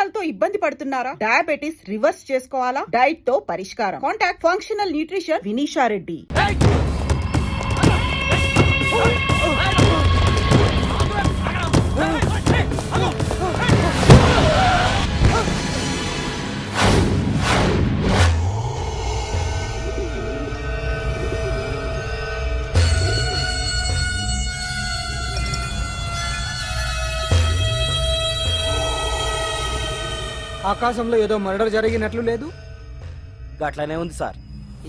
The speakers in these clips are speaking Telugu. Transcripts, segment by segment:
కొలెస్ట్రాల్ తో ఇబ్బంది పడుతున్నారా? డయాబెటిస్ రివర్స్ చేసుకోవాలా? డైట్ తో పరిష్కారం. Contact functional nutrition Vinisha Reddy. ఆకాశంలో ఏదో మర్డర్ జరిగినట్లు లేదు. గట్లనే ఉంది సార్.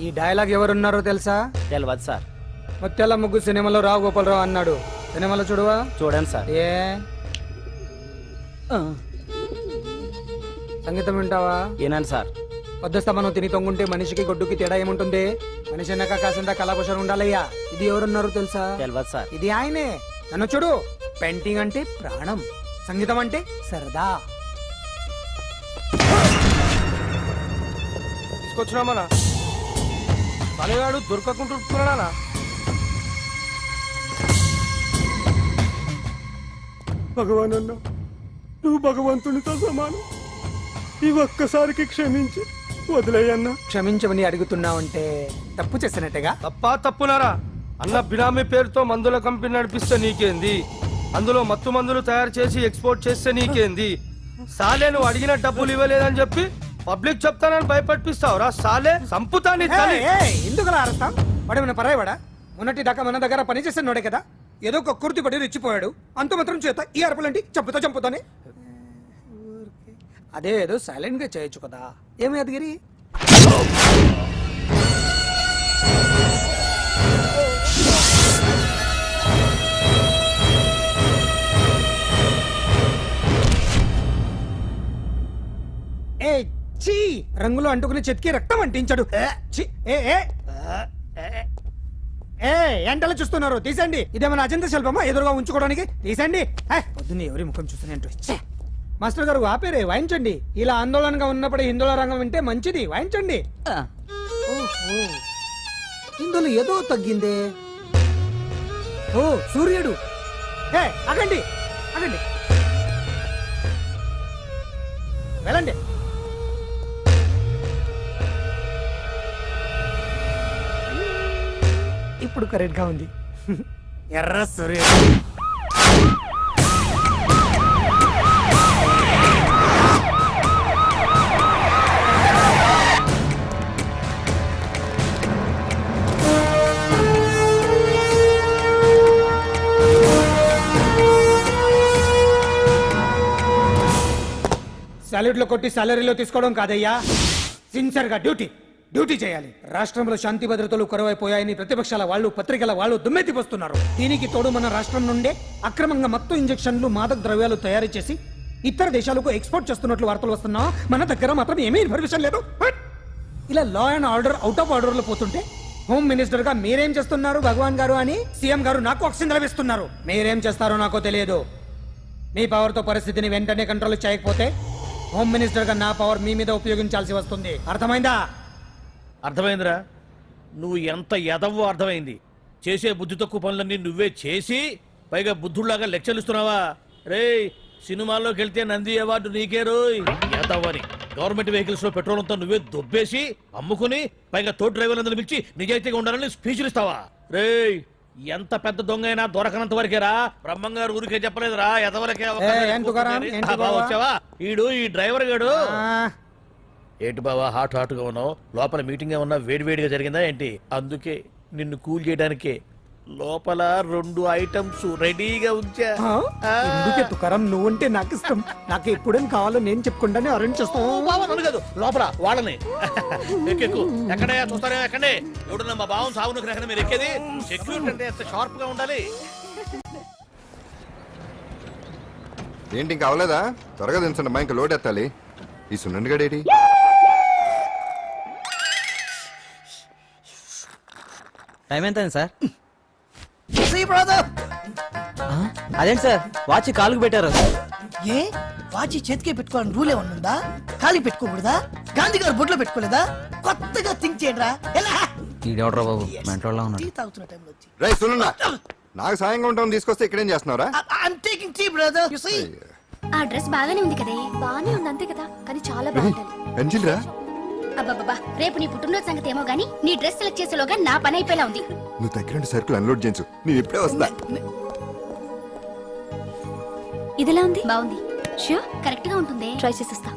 ఈ డైలాగ్ ఎవరున్నారో తెలుసా? తెలియదు సార్. ముత్యాల ముగ్గు సినిమాలో రావు గోపాలరావు అన్నాడు. సినిమాలో చూడవా? చూడండి సార్. ఏ సంగీతం వింటావా? ఏనండి సార్. పొద్దుస్తా మనం తిని తొంగుంటే మనిషికి గొడ్డుకి తేడా ఏముంటుంది? మనిషి అన్నాక కాసింత కళాభూషణ ఉండాలయ్యా. ఇది ఎవరున్నారో తెలుసా? తెలియదు సార్. ఇది ఆయనే. నన్ను చూడు. పెయింటింగ్ అంటే ప్రాణం, సంగీతం అంటే సరదా. తీసుకొచ్చినామనా తలగాడు దొరకకుంటున్నానా? భగవాన్ అన్నా, నువ్వు భగవంతునితో సమానం. ఈ ఒక్కసారికి క్షమించి వదిలేయన్నా. క్షమించమని అడుగుతున్నావంటే తప్పు చేసినట్టుగా. తప్పునారా అన్న? బినామీ పేరుతో మందుల కంపెనీ నడిపిస్తే నీకేంది? అందులో మత్తు మందులు తయారు చేసి ఎక్స్పోర్ట్ చేస్తే నీకేంది? సాలే నువ్వు అడిగిన డబ్బులు ఇవ్వలేదని చెప్పి పబ్లిక్ చెప్తానని భయపడిపిస్తావురా? సాలే సంపుతాని. ఎందుకు అరుస్తాం? వాడేమైనా పరాయవాడా? మొన్నటి దాకా మన దగ్గర పనిచేస్తున్నాడే కదా. ఏదో ఒక కుర్తి పడి రెచ్చిపోయాడు. అంత మాత్రం చేత ఈ అరపలేంటి? చంపుతానే. అదే ఏదో సైలెంట్ గా చేయొచ్చు కదా. ఏమి అదిగిరి? రంగులో అంటుకుని చెతికి రక్తం అంటించాడు. ఎంటలో చూస్తున్నారు, తీసండి. ఇదేమన్నా అజంత శిల్పమా ఎదురుగా ఉంచుకోవడానికి? తీసండి. పొద్దున్న ఎవరి ముఖం చూస్తున్నట్టు. మాస్టర్ గారు ఆపేరే, వాయించండి. ఇలా ఆందోళనగా ఉన్నప్పుడు హిందువుల రంగం వింటే మంచిది, వాయించండి. ఇందులో ఏదో తగ్గిందే. ఓ సూర్యుడు. ఆగండి వెళ్ళండి. ఇప్పుడు కరెక్ట్ గా ఉంది. ఎర్ర సూర్యుడు. సాలరీలో కొట్టి సాలరీలో తీసుకోవడం కాదయ్యా, సిన్సియర్ గా డ్యూటీ చేయాలి. రాష్ట్రంలో శాంతి భద్రతలు కొరవైపోయాయని ప్రతిపక్షాల వాళ్ళు, పత్రికల వాళ్ళు దుమ్మెత్తిపోస్తున్నారు. దీనికి తోడు మన రాష్ట్రం నుండే అక్రమంగా మత్తు ఇంజెక్షన్లు, మాదక ద్రవ్యాలు తయారు చేసి ఇతర దేశాలకు ఎక్స్పోర్ట్ చేస్తున్నట్లు వార్తలు వస్తున్నా మన దగ్గర మాత్రం ఏమీ ఇన్ఫర్మేషన్ లేదు. ఇలా law and order out of order లో పోతుంటే హోమ్ మినిస్టర్ గా మీరేం చేస్తున్నారు భగవాన్ గారు అని సీఎం గారు నాకు ఆక్సిజన్ లభిస్తున్నారు. మీరేం చేస్తారో నాకు తెలియదు. మీ పవర్ తో పరిస్థితిని వెంటనే కంట్రోల్ చేయకపోతే హోమ్ మినిస్టర్ గా నా పవర్ మీ మీద ఉపయోగించాల్సి వస్తుంది. అర్థమైందా? అర్థమైందిరా. నువ్వు ఎంత ఎదవో అర్థమైంది. చేసే బుద్ధి తక్కువ పనులన్నీ నువ్వే చేసి పైగా బుద్ధుళ్లాగా లెక్చర్లు ఇస్తున్నావా? రేయ్, సినిమాల్లోకి వెళ్తే నంది అవార్డు నీకే రోయ్ ఎదవని. గవర్నమెంట్ వెహికల్స్ లో పెట్రోల్ అంతా నువ్వే దొబ్బేసి అమ్ముకుని పైగా తోటి డ్రైవర్లందరూ పిలిచి నిజాయితీగా ఉండాలని స్పీచ్లు ఇస్తావా? రేయ్, ఎంత పెద్ద దొంగ అయినా దొరకనంత వరకేరా. బ్రహ్మంగారు ఊరికే చెప్పలేదురా ఎదవలకే. వచ్చావా? ఈడు ఈ డ్రైవర్ గాడు. ఏంటి బావా హాట్ గా ఉన్నావు? లోపల మీటింగ్ ఏమన్నా వేడివేడిగా జరిగిందా ఏంటి? అందుకే నిన్ను కూల్ చేయడానికే లోపల 2 ఐటమ్స్ రెడీగా ఉంచా. తుకారం, నువ్వంటే నాకు ఇష్టం. నాకు ఎప్పుడేం కావాలో నేను చెప్పుకుంటానే అరేంజ్ చేస్తాను. కాదు, లోపల వాళ్ళని ఎక్కెక్కు. ఎక్కడే చూస్తారే ఎక్కడే. ఎవడన్నా మా బావం సాగును ఎక్కడ మీరు ఎక్కేది? సెక్యూరిటీ అంటే ఎంత షార్ప్ గా ఉండాలి. ఏంటి ఇంకా అవలేదా? త్వరగా దించండి, మా ఇంకా లోడ్ ఎత్తాలి. ఈ సున్నండి గడేటి టైం ఎంత సార్? అదేంటి సార్ వాచ్ కాలుకు పెట్టారు? ఏ వాచి చేతికే పెట్టుకోవాలని రూల్ ఏమన్నా ఉందా? ఖాళీ పెట్టుకోకూడదా? గాంధీ గారు బొట్లో పెట్టుకోలేదా? కొత్తగా థింక్ చేయండిరా. బాబు మెంటోళ్ళ ఉన్నాడు. తాగుతున్న టైంలో వచ్చి రై సునన్నా, నాకు సాయంగా ఉంటాం తీసుకొస్తే ఇక్కడేం చేస్తున్నారా? I'm taking tea, brother. You see? ఆ డ్రెస్ బాగానే ఉంది కదే. బాగానే ఉంది అంతే కదా, కానీ చాలా బాగుంటుంది. అంజలి రా. అబ్బబ్బబ్బా, రేపు నీ పుట్టినరోజు సంగతి ఏమో గానీ నీ డ్రెస్ సెలెక్ట్ చేసేలోగా నా పని అయిపోయేలా ఉంది. నువ్వు దగ్గరుండి సరుకులు అన్లోడ్ చేయించు, నేను ఇప్పుడే వస్తా. ఇదిలా ఉంది, బాగుంది. షూర్ కరెక్ట్ గా ఉంటుంది, ట్రై చేసేస్తా.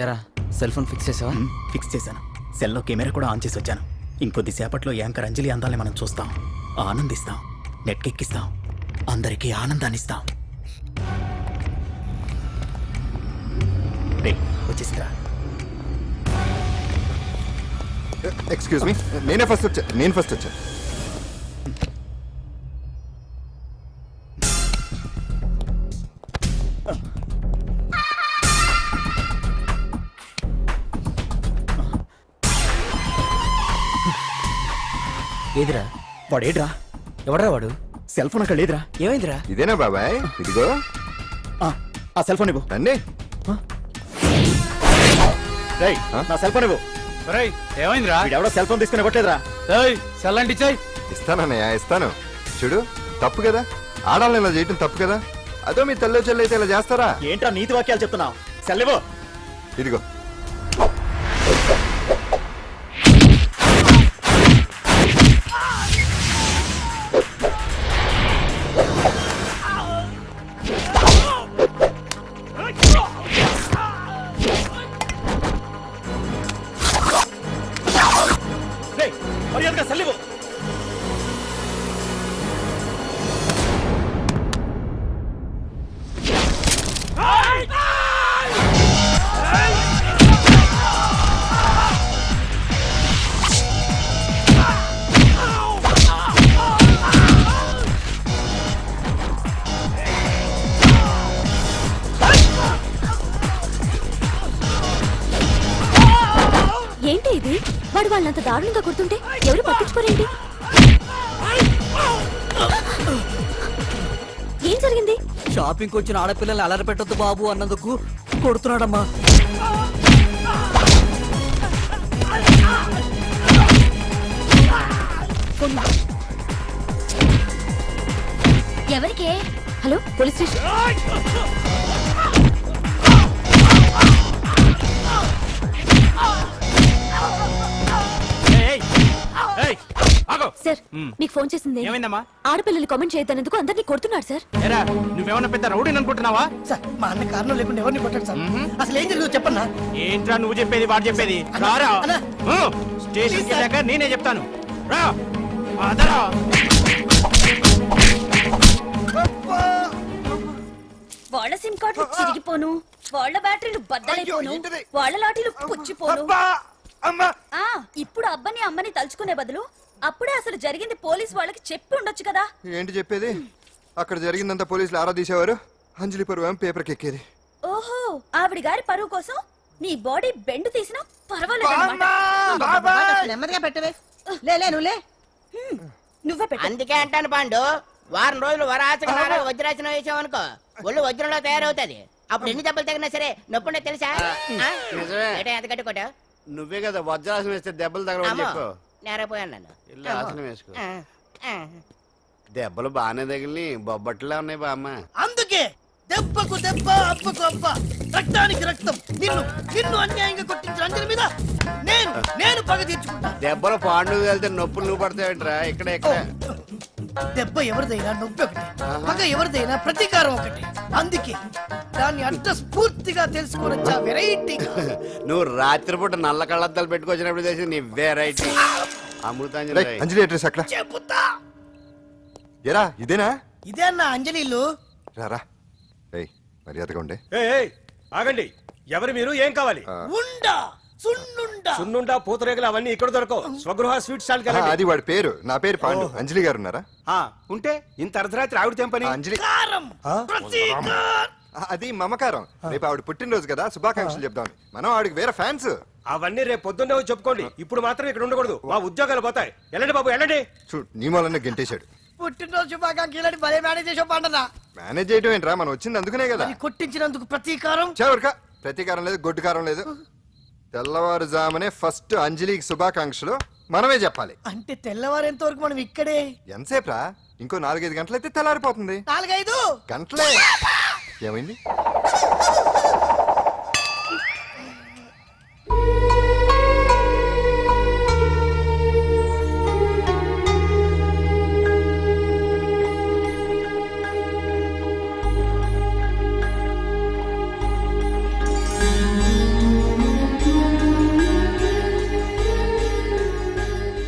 ఎరా సెల్ ఫోన్ ఫిక్స్ చేసావా? ఫిక్స్ చేశాను. సెల్లో కెమెరా కూడా ఆన్ చేసి వచ్చాను. ఇంకొద్దిసేపట్లో యాంకర్ అంజలి అందాలని మనం చూస్తాం, ఆనందిస్తాం, నెట్కెక్కిస్తాం, అందరికీ ఆనందాన్ని ఇస్తాం. వచ్చేసిందిరా. ఎక్స్క్యూజ్ మీ, నేను ఫస్ట్ వచ్చా. ఏదిరా వాడేడ్రా? ఎవడరా వాడు? సెల్ ఫోన్ అక్కడ లేదురా. ఏమైందిరా? ఇదేనా బాబాయ్? ఇదిగో ఆ సెల్ ఫోన్ ఇవ్వు. రండి. రేయ్, నా సెల్ ఫోన్ ఇవ్వు. ఏమైందిరా? వీడెవడో సెల్ ఫోన్ తీసుకుని ఇవ్వట్లేదురా. చల్లండి చెయ్. ఇస్తానన్నయ్య, ఇస్తాను. చూడు, తప్పు కదా, ఆడాలని ఇలా చేయటం తప్పు కదా. అదో మీ తల్లో చెల్లి అయితే ఇలా చేస్తారా? ఏంట్రా నీతి వాక్యాలు చెప్తున్నావు? సెల్ ఇవ్వు. ఇదిగో. రేయ్, మర్యాదగా సెల్ ఇవ్వు. ఏంటి ఇది? వాడు వాళ్ళంత దారుణంగా కొడుతుంటే ఎవరు పట్టించుకోరేంటి? ఏం జరిగింది? షాపింగ్ వచ్చిన ఆడపిల్లల్ని అలర పెట్టొద్దు బాబు అన్నందుకు కొడుతున్నాడమ్మా. ఎవరికే? Hello, police station. సార్, మీకు ఫోన్ చేసింది. ఏమైందమ్మా? ఆడపిల్లలు కామెంట్ చేయొద్దనేందుకు అందరినీ కొడుతున్నాడు సార్. ఏరా, నువ్వేమన్నా పెద్ద రౌడీని అనుకుంటున్నావా? సార్, మా అన్న కారణం లేకుండా ఎవరిని కొట్టాడు సార్. అసలు ఏం జరిగిందో చెప్పన్నా. ఏంట్రా నువ్వు చెప్పేది వాడు చెప్పేది? రారా స్టేషన్ వెళ్ళాక నేనే చెప్తాను. రా అదరా. వాళ్ళ సిమ్ కార్డులు చిరిగిపోను, వాళ్ళ బ్యాటరీలు బద్దలైపోను, వాళ్ళ లాఠీలు పుచ్చిపోను. ఇప్పుడు అబ్బని అమ్మని తలుచుకునే బదులు అప్పుడే అసలు జరిగింది పోలీస్ వాళ్ళకి చెప్పి ఉండొచ్చు కదా. ఏంటి చెప్పేది? అక్కడ జరిగిందంతా పోలీసులు ఆరా తీసేవారు, అంజలి పరువు పేపర్కి ఎక్కేది. ఓహో, ఆవిడ గారి పరువు కోసం నీ బాడీ బెండ్ తీసినా పర్వాలేదు. నెమ్మదిగా పెట్టవే. లే నువ్వులే. నువ్వే పెట్టు. అందుకే అంటాను పాండు, వారం రోజులు వరాచకనాలు వజ్రాసనం వేసావనుకో ఒళ్ళు వజ్రంలో తయారవుతుంది. అప్పుడు ఎన్ని దెబ్బలు తగినా సరే నొప్పుండే తెలుసా? ఎంత కట్టుకోటా? నువ్వే కదా వజ్రాసనం వేస్తే దెబ్బలు తగలవని చెప్పు. నేరపోయాను నన్ను. ఇల్లు ఆసనం వేసుకో. దెబ్బలు బాగానే తగిలి బొబ్బట్లా ఉన్నాయి బామ్మ. అందుకే దెబ్బకు దెబ్బ, అబ్బకు అబ్బ, రక్తానికి రక్తం. నిన్ను అన్యాయంగా కొట్టించిన అంజలి మీద నేను పగ తీర్చుకుంటా. దెబ్బలు పాండు వెళ్తే నొప్పులు నువ్వు పడతాయంట్రా. ఇక్కడ దెబ్బ ఎవరిదైనా నొప్పి ఒకటి, పగ ఎవరిదైనా ప్రతీకారం ఒకటి. అందుకే దాన్ని అంత స్ఫూర్తిగా తెలుసుకోవచ్చా వెరైటీ. నువ్వు రాత్రిపూట నల్ల కళ్ళద్దాలు పెట్టుకొచ్చినప్పుడు చేసి నీ వెరైటీ అమృతాంజలి. అంజలి అడ్రస్ అక్కడ చెబుతా. ఎరా, ఇదేనా? ఇదే అన్న అంజలి ఇల్లు. రారా. ఏయ్, మర్యాదగా ఉండే. ఆగండి, ఎవరు మీరు? ఏం కావాలి? ఉండా సున్నుండా. సున్నుండా, పూతరేగలు అవన్నీ ఇక్కడ దొరకవు. స్వగృహ స్వీట్ స్టాల్ అది వాడి పేరు. నా పేరు పాండు. అంజలి గారు ఉన్నారా? ఉంటే ఇంత అర్ధరాత్రి ఆవిడ తెంపని. అంజలి కారం, ప్రతీకారం. అది మమకారం. రేపు ఆవిడ పుట్టినరోజు కదా, శుభాకాంక్షలు చెప్దామని. మనం ఆవిడకి వేరే ఫ్యాన్స్. అవన్నీ రేపు పొద్దున్నే వచ్చి చెప్పుకోండి. ఇప్పుడు మాత్రం ఇక్కడ ఉండకూడదు, మా ఉద్యోగాలు పోతాయి. వెళ్ళండి బాబు, వెళ్ళండి. చూడు, నీ మూలనే గెంటేశాడు. పుట్టినరోజు శుభాకాంక్షలని భలే మేనేజ్ చేసావు పండనా. మేనేజ్ చేయడం ఏంట్రా, మనం వచ్చింది అందుకునే కదా. కొట్టించినందుకు ప్రతీకారం. చవరక ప్రతీకారం లేదు, గొడ్డుకారం లేదు. తెల్లవారుజామునే ఫస్ట్ అంజలికి శుభాకాంక్షలు మనమే చెప్పాలి. అంటే తెల్లవారేంత వరకు మనం ఇక్కడే. ఎంతసేపురా? ఇంకో 4-5 గంటలైతే తెల్లారిపోతుంది. 4-5 గంటలే. ఏమైంది?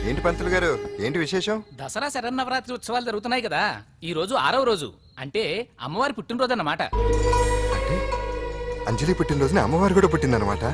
ఏంటి పంతులు గారు, ఏంటి విశేషం? దసరా శరన్నవరాత్రి ఉత్సవాలు జరుగుతున్నాయి కదా, ఈ రోజు 6వ రోజు, అంటే అమ్మవారి పుట్టినరోజు అన్నమాట. అంటే అంజలి పుట్టినరోజున అమ్మవారు కూడా పుట్టిందనమాట.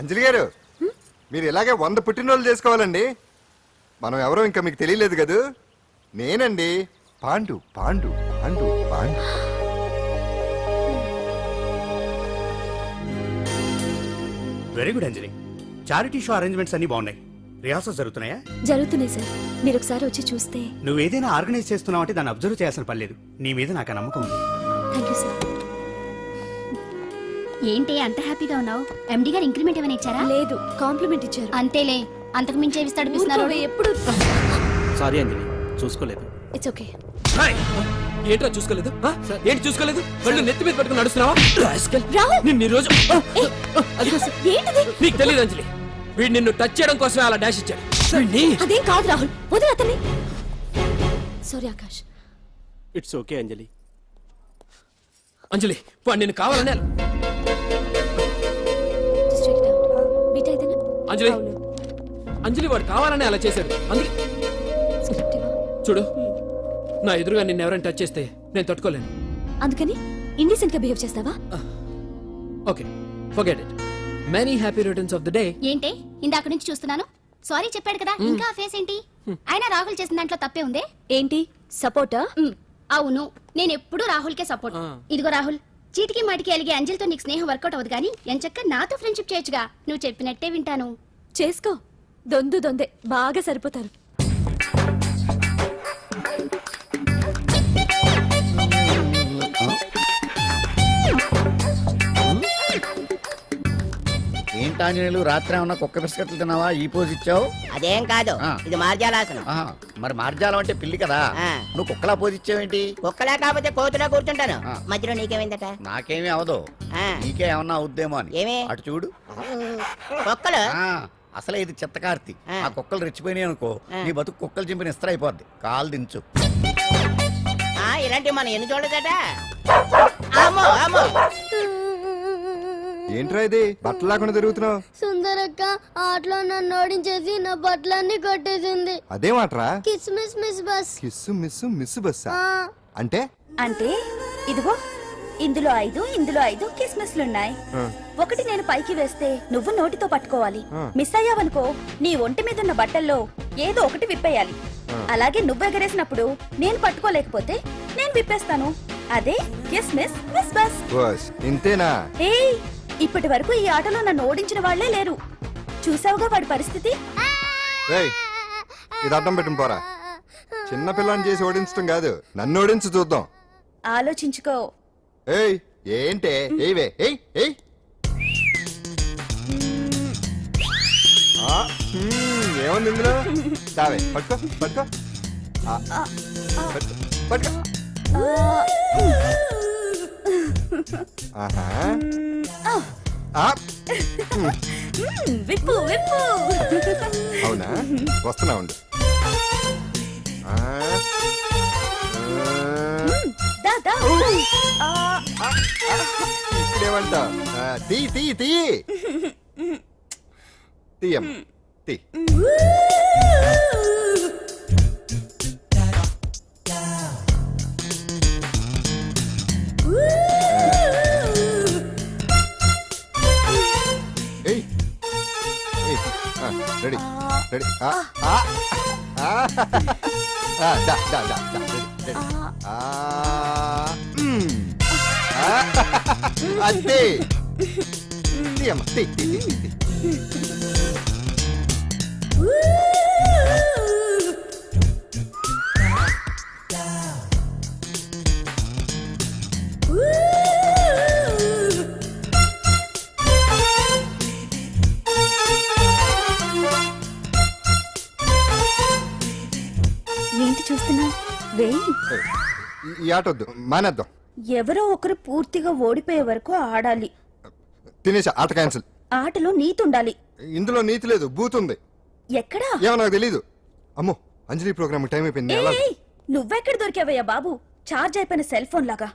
అంజలి గారు, మీరు ఇలాగే 100 పుట్టినరోజులు చేసుకోవాలండి. మనం ఎవరో ఇంకా మీకు తెలియలేదు కదూ. నేనండి, పాండు పాండు పాండు పాండు. వెరీ గుడ్ అంజలి. చారిటీ షో అరేంజ్మెంట్స్ అన్ని బాగున్నాయి. రిహార్సల్స్ జరుగుతున్నాయా? జరుగుతున్నాయి సార్, మీరు ఒకసారి వచ్చి చూస్తే. నువ్వు ఏదైనా ఆర్గనైజ్ చేస్తున్నావు అంటే దాన్ని అబ్జర్వ్ చేయాల్సిన పని లేదు. నీ మీద నాకు ఆ నమ్మకం ఉంది. Thank you sir. ఏంటి అంత హ్యాపీగా ఉన్నావు? ఎండి గారు ఇంక్రిమెంట్ ఏమైనా ఇచ్చారా? లేదు, కాంప్లిమెంట్ ఇచ్చారు. అంతేలే, అంతకు మించి ఏమిస్తాడు ఎప్పుడు. సారీ అంజలి, చూసుకోలేదు. It's okay. ఏంటో చూసుకోలేదు? ఏంటి చూసుకోలేదు? వాళ్ళు నెత్తి మీద పెట్టుకుని నడుస్తున్నావా? నిన్ను రోజు నీకు తెలియదు అంజలి, వీడు నిన్ను టచ్ చేయడం కోసమే అలా డాష్ ఇచ్చాడు. అదేం కాదు రాహుల్, వదిలే అతన్ని. సారీ ఆకాష్. ఇట్స్ ఓకే అంజలి. అంజలి, వాడు నిన్ను కావాలనే అంజలి, అంజలి వాడు కావాలనే అలా చేశాడు. అందుకే చూడు, నా ఎదురుగా నిన్ను ఎవరైనా టచ్ చేస్తే నేను తట్టుకోలేను. అందుకని ఇండిసెంట్ గా బిహేవ్ చేస్తావా? Okay, forget it. Many happy returns of the day. ఏంటి ఇందాక నుంచి చూస్తున్నాను? సారీ చెప్పాడు కదా, ఇంకా ఆ ఫేస్ ఏంటి? అయినా రాహుల్ చేసిన దాంట్లో తప్పే ఉందే. ఏంటి సపోర్టా? అవును, నేను ఎప్పుడూ రాహుల్ కే సపోర్ట్. ఇదిగో రాహుల్, చీటికి మాటికి అలిగే అంజలితో నీకు స్నేహం వర్కౌట్ అవ్వదు కానీ ఎంచక్క నాతో ఫ్రెండ్షిప్ చేయొచ్చుగా. నువ్వు చెప్పినట్టే వింటాను. చేసుకో, దొందే బాగా సరిపోతారు. ఏంటాంజనేయులు, రాత్రి ఏమన్నా కుక్క బిస్కెట్లు తిన్నావా? ఈ పోజ్ ఇచ్చావు. అదేం కాదు, ఇది మార్జాలాసనం. మరి మార్జాలం అంటే పిల్లి కదా, నువ్వు కుక్కలా పోజ్ ఇచ్చావేంటి? కుక్కలా కాకపోతే కోతులా కూర్చుంటాను. మధ్యలో నీకేమైందట? నాకేమీ అవదు, నీకే ఏమన్నా అవుద్దేమో అని. ఏమి? అటు చూడు. కుక్కలు అసలే ఇది చిత్తకార్తి. ఆ కుక్కలు రెచ్చిపోయినాయి అనుకో, నీ బతుకు కుక్కలు చింపిన ఇస్త్ర అయిపోద్ది. కాలు దించు. ఇలాంటివి మనం ఎన్ని చూడదట. అమ్మో అమ్మో, ఏంట్రా ఇది బట్టలు లేకుండా తిరుగుతున్నావు? సుందరక్క ఆటలో నన్ను ఓడించేసి నా బట్టలన్నీ కొట్టేసింది. అదేమాట్రా? Kiss miss miss bus. Kiss miss miss బస్సా అంటే? అంటే ఇదిగో ఇందులో 5 కిస్మిస్లున్నాయి. ఒకటి నేను పైకి వేస్తే నువ్వు నోటితో పట్టుకోవాలి. మిస్ అయ్యావనుకో నీ ఒంటి మీద ఉన్న బట్టల్లో ఏదో ఒకటి విప్పేయాలి. అలాగే నువ్వు ఎగరేసినప్పుడు నేను పట్టుకోలేకపోతే నేను విప్పేస్తాను. అదే కిస్మిస్ మిస్ బస్. ఇంతేనా? ఏయ్, ఇప్పటి వరకు ఈ ఆటలో నన్ను ఓడించిన వాళ్లే లేరు. చూసావుగా వాడి పరిస్థితి. ఇది అడ్డం పెట్టిన పోరా. చిన్న పిల్లని చేసి ఓడించడం కాదు, నన్ను ఓడించి చూద్దాం. ఆలోచించుకో. ఏయ్ ఏంటే? ఏవే ఏయ్ ఏయ్. ఏముంది ఇందులో? దావే పట్టుకో పట్టుకో పట్టుకో. ఆహా, విప్పు విప్పు. అవునా, వస్తున్నా ఉండు. ఇప్పుడేమంటా? తీ తీ తీ తీయం తీ. Ready ready. అంతే. తీ అమ్మ, తీ, తీ, తీ, తీ, తీ. ఏంటి చూస్తున్నా వేయి. ఈ ఆట వద్దు, మానేద్దాం. ఎవరో ఒకరు పూర్తిగా ఓడిపోయే వరకు ఆడాలి. తినేసా, ఆట క్యాన్సిల్. ఆటలో నీతి ఉండాలి. ఇందులో నీతి లేదు, బూత్ ఉంది. ఎక్కడా? ఏమో నాకు తెలీదు. అమ్మో, అంజలి ప్రోగ్రామ్ టైం అయిపోయింది. ఎలా? నువ్వెక్కడ దొరికావయ్యా బాబు? చార్జ్ అయిపోయిన సెల్ ఫోన్ లాగా.